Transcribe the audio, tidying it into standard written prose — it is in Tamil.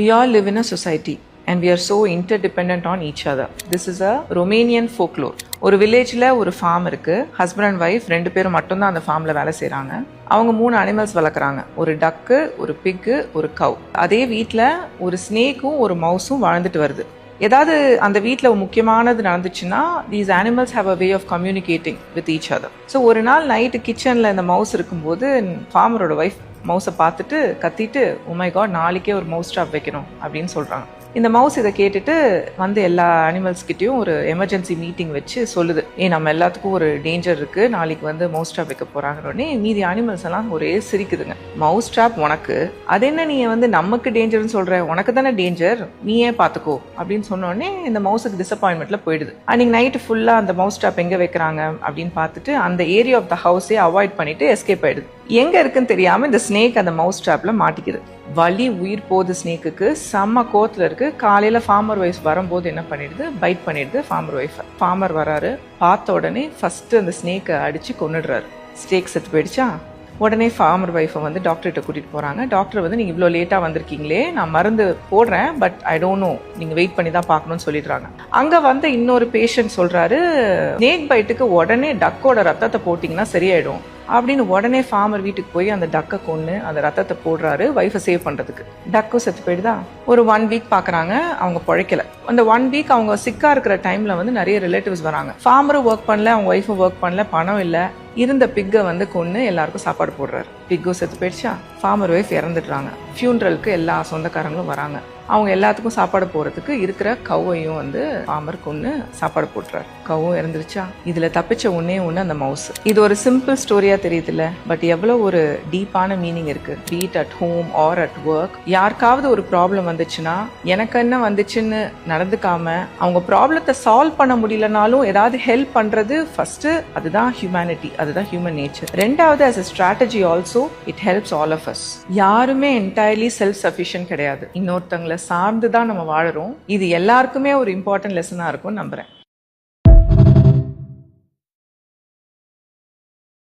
We all live in a society and we are so interdependent on each other. This is a Romanian folklore. ஒரு வில்லேஜில் ஒரு ஃபார்ம் இருக்குது. ஹஸ்பண்ட் அண்ட் ஒய்ஃப் 2 பேரும் மட்டும்தான் அந்த ஃபார்மில் வேலை செய்கிறாங்க. அவங்க 3 அனிமல்ஸ் வளர்க்குறாங்க. ஒரு டக்கு, ஒரு பிக்கு, ஒரு கவ். அதே வீட்டில் ஒரு ஸ்னேக்கும் ஒரு மவுஸும் வாழ்ந்துட்டு வருது. ஏதாவது அந்த வீட்டில் முக்கியமானது நடந்துச்சுன்னா these animals have a way of communicating with each other. So ஒரு நாள் நைட்டு கிச்சனில் இந்த மவுஸ் இருக்கும்போது ஃபார்மரோட ஒய்ஃப் மவுஸை பார்த்துட்டு கத்திட்டு, "ஓ மை காட், நாளைக்கே ஒரு மவுஸ் ட்ராப் வைக்கணும்" அப்படின்னு சொல்கிறாங்க. இந்த மவுஸ் இதை கேட்டுட்டு வந்து எல்லா அனிமல்ஸ்கிட்டையும் ஒரு எமர்ஜென்சி மீட்டிங் வச்சு சொல்லுது, நம்ம எல்லாத்துக்கும் ஒரு டேஞ்சர் இருக்குது, நாளைக்கு வந்து மவுஸ் ட்ராப் வைக்க போகிறாங்கன்னே மீதி அனிமல்ஸ் எல்லாம் ஒரே சிரிக்குதுங்க. மவுஸ் ட்ராப் உனக்கு, அது என்ன நீ வந்து நமக்கு டேஞ்சர்னு சொல்கிற, உனக்கு தானே டேஞ்சர், நீ ஏன் பார்த்துக்கோ அப்படின்னு சொன்னோடனே இந்த மவுஸுக்கு டிசப்பாயின்மெண்ட்டில் போயிடுது. அன்றைக்கி நைட்டு ஃபுல்லாக அந்த மவுஸ் ட்ராப் எங்கே வைக்கிறாங்க அப்படின்னு பார்த்துட்டு அந்த ஏரியா ஆஃப் த ஹவுஸே அவாய்ட் பண்ணிட்டு எஸ்கேப் ஆயிடுது. எங்கே இருக்குன்னு தெரியாமல் இந்த ஸ்னேக் அந்த மவுஸ் ட்ராப்பில் மாட்டிக்குது. வலி உயிர் போகுது ஸ்னேக்குக்கு, செம்ம கோத்தில் இருக்கு. காலையில் ஃபார்மர் ஒய்ஃப் வரும்போது என்ன பண்ணிடுது, பைட் பண்ணிடுது ஃபார்மர் ஒய்ஃப். ஃபார்மர் வராரு, பார்த்த உடனே ஃபர்ஸ்ட் அந்த ஸ்னேக்கை அடிச்சு கொன்னுடுறாரு. ஸ்னேக் செத்து போயிடுச்சா. உடனே ஃபார்மர் ஒய்ஃபை வந்து டாக்டர்கிட்ட கூட்டிகிட்டு போகிறாங்க. டாக்டர் வந்து நீங்கள் இவ்வளோ லேட்டாக வந்திருக்கீங்களே, நான் மருந்து போடுறேன், பட் ஐ டோன்ட் நோ, நீங்கள் வெயிட் பண்ணி தான் பார்க்கணும்னு சொல்லிடுறாங்க. அங்கே வந்து இன்னொரு பேஷண்ட் சொல்கிறாரு, ஸ்னேக் பைட்டுக்கு உடனே டக்கோட ரத்தத்தை போட்டிங்கன்னா சரியாயிடும் அப்படின்னு. உடனே ஃபார்மர் வீட்டுக்கு போய் அந்த டக்கை கொன்று அந்த ரத்தத்தை போடுறாரு ஒய்ஃபை சேவ் பண்ணுறதுக்கு. டக்கும் செத்து போயிடுதா. ஒரு 1 வீக் பார்க்குறாங்க, அவங்க பிழைக்கல. அந்த 1 வீக் அவங்க சிக்காக இருக்கிற டைமில் வந்து நிறைய ரிலேட்டிவ்ஸ் வராங்க. ஃபார்மரும் ஒர்க் பண்ணல, அவங்க ஒய்ஃபும் ஒர்க் பண்ணல, பணம் இல்லை. இருந்த பிக்கை வந்து கொன்று எல்லாருக்கும் சாப்பாடு போடுறாரு. பிக்கும் செத்து போயிடுச்சா. Farmer wife இறந்துடுறாங்க. ஃபியூனரலுக்கு எல்லா சொந்தக்காரங்களும் வராங்க. அவங்க எல்லாத்துக்கும் சாப்பாடு போடுறதுக்கு இருக்கிற கவ்வையும் வந்து ஃபார்மர் கொன்று சாப்பாடு போட்டுறாரு. கவ்வும் இறந்துருச்சா. இதில் தப்பிச்ச ஒன்னே அந்த மவுஸ். இது ஒரு சிம்பிள் ஸ்டோரியா தெரியுதுல்ல, பட் எவ்வளோ ஒரு டீப்பான மீனிங் இருக்கு. Be it at home or at work, யாருக்காவது ஒரு ப்ராப்ளம் வந்துச்சுன்னா எனக்கு என்ன வந்துச்சுன்னு நடந்துக்காம, அவங்க ப்ராப்ளத்தை சால்வ் பண்ண முடியலனாலும் ஏதாவது ஹெல்ப் பண்றது ஃபர்ஸ்ட். அதுதான் ஹியூமனிட்டி, அதுதான் ஹியூமன் நேச்சர். ரெண்டாவது, as a strategy also it helps all of us. யாருமே entirely self sufficient கிடையாது. இன்னொருத்தங்களை சார்ந்து தான் நம்ம வாழறோம். இது எல்லாருக்குமே ஒரு இம்பார்ட்டன்ட் லெசனா இருக்கும்னு நம்புறேன்.